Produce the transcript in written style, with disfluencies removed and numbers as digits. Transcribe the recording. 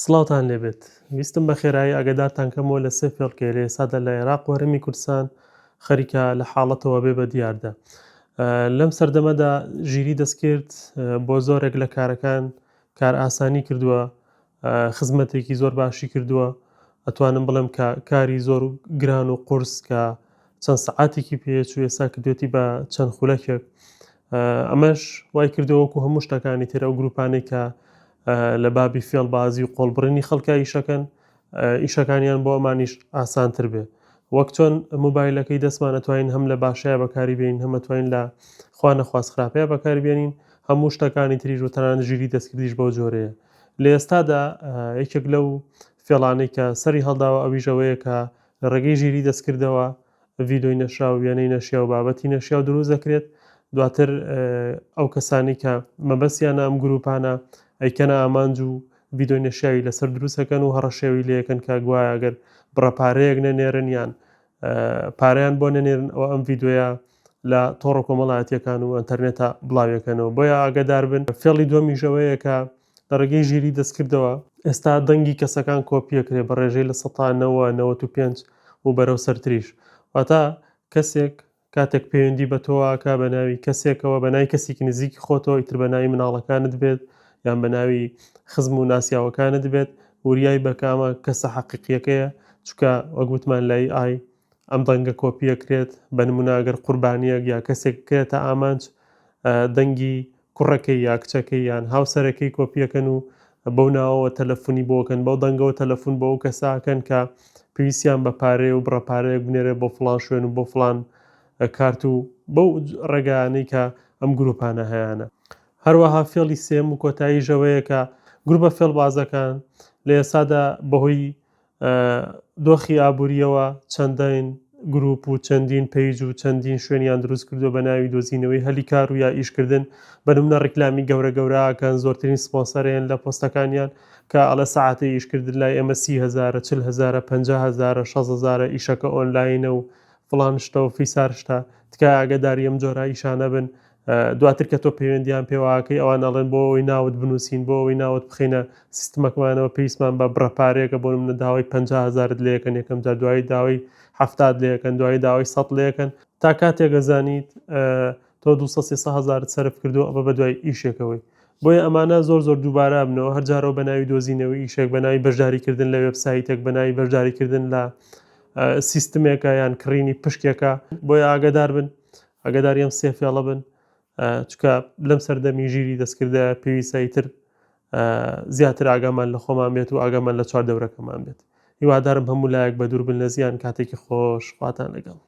سڵاوتان لێبێت. ویستم بە خێرایی ئاگادارتان کەمەوە لە سێ فێڵکێ لە ئێسادا لە عێراق و هەرێمی کوردستان خەریکە لە حاڵەتەوە بێ بە دیاردا. لەم سەردەمەدا ژیری دەستکرد بۆ زۆرێک لە کارەکان کار ئاسانی کردووە، خزمەتێکی زۆر باشی کردووە. ئەتوانم بڵێم کە کاری زۆر گران و قورس کە چەند سەعاتێکی پێچوو ئێستا کردوێتی بە چەند خولەکێک. ئەمەش وای کردەوە وەکو هەموو شتەکانی ترە و گروپانێک کە لە بابی فێڵبازی و قۆڵبڕنی خەڵکە ئیشەکەن، ئیشەکانیان بۆ ئەمانیش ئاسانتر بێ. وەک چۆن مۆبایلەکەی دەستمان ئەتوانین هەم لە باشایە بەکاری بێنین، هەم ئەتوانین لە خوا نەخواست خراپەیە بەکاری بێنین، هەموو شتەکانی تریش و تەنانەت ژیری دەستکردیش بەو جۆرەیە. لە ئێستادا یەکێک لەو فێڵانەی کە سەری هەڵداوە ئەویش ئەوەیە کە لە ڕێگەی ژیری دەستکردەوە ڤیدۆی نەشراو و وێنەی نەشیا و بابەتی نەشیا و دروست دەکرێت. دواتر ئەو کەسانی کە مەبەستیانە ئەم گروپانە ئەیکەنە ئامانج و ڤیدۆی نەشیاوی لەسەر دروستەکەن و هەڕەشێوی لێ یەکەن کە گوایە ئەگەر بڕەپارەیەک نەنێرن یان پارەیان بۆ نەنێرن ئەوە ئەم ڤیدۆیە لە تۆڕە کۆمەڵایەتیەکان و ئەنتەرنێتە بڵاویەکەنەوە. بۆیە ئاگادار بن. فێڵی دووەمیش ئەوەیە کە لە ڕێگەی ژیری دەستکردەوە ئێستا دەنگی کەسەکان کۆپیەکرێ بە ڕێژەی لە ١٩٥ و بەرەو سەرتریش. واتە کەسێک کاتێک پەیوەندی بە تۆواکە بە ناوی کەسێکەوە، بە ناوی کەسێکی نزیکی خۆتەوە، ئیتر بە ناوی مناڵەکانت بێت یان بە ناوی خزم و ناسیاوەکانت بێت، وریای بەکامە کەسە حەقیقیەکەیە، چونکە وەک گوتمان لای ئای ئەم دەنگە کۆپیەکرێت. بە نمونە ئەگەر قوربانیەک یا کەسێک کرێتە ئامانج، دەنگی کوڕەکەی یا کچەکەی یان هاوسەرەکەی کۆپیەکەن و بەو ناوەوە تەلەفۆنی بۆکەن، بەو دەنگەوە تەلەفۆن بۆ ئەو کەساکەن کە پێویستیان بە پارەیە و بڕەپارەیەک بنێرێت بۆ فڵان شوێن و بۆ فڵان کارت و بەو ڕێگایانەی کە ئەم گروپانە هەیەە. هەروەها فێڵی سێم و کۆتاییش ئەوەیە کە گروپە فێڵبازەکان لە ئێستادا بەهۆی دۆخی ئابوووریەوە چەندین گروپ و چەندین پەیج و چەندین شوێنیان دروست کردووە بە ناوی دۆزینەوەی هەلی کار و یا ئیشکردن. بە نمونە ڕیکلامی گەورە گەورەکان زۆرترین سپۆنسەرێن لە پۆستەکانیان کە ئەڵە سەعاتەی ئیشکردن لای ئێمە 30,000 40,000 50,000 60,000 ئیشەکە ئۆنلاینە و فڵان شتە و فیسار شتە. تکایە ئاگاداری ئەم جۆرە ئیشانە بن. دواتر کە تۆ پەیوەندیان پێواکەی ئەوان ئەڵێن بۆ ئەوەی ناوت بنووسین، بۆ ئەوەی ناوت بخینە سیستمەکەمانەوە پێویستمان بە بڕەپارەیەکە، بۆ نمونە داوای 50,000 لێ یەکەن، یەکەم جار دوایی داوای 70 لێ یەکەن، دوایی داوای 100 لێ یەکەن، تا کاتێک ئەزانیت تۆ 200-300,000 سەرف کردووە ئەوە بە دوای ئیشێکەوەی. بۆیە ئەمانە زۆر بارە بنەوە هەر جارەوە بە ناوی دۆزینەوەی ئیشێک، بە ناوی بەشداریکردن لە وێبسایتێک، بە ناوی بەشداریکردن لە سیستمێکە یان کڕینی پشکێکە. بۆیە ئاگادار بن، ئاگاداری ئەم سێ فێڵە بن، چونکە لەم سەردەمی ژیری دەستکردە پێویستە ئیتر زیاتر ئاگامان لە خۆمان بێت و ئاگامان لە چواردەورەکەمان بێت. هیوادارم هەموو لایەک بە دوور بن لە زیان. کاتێکی خۆش، خواتان لەگەڵ.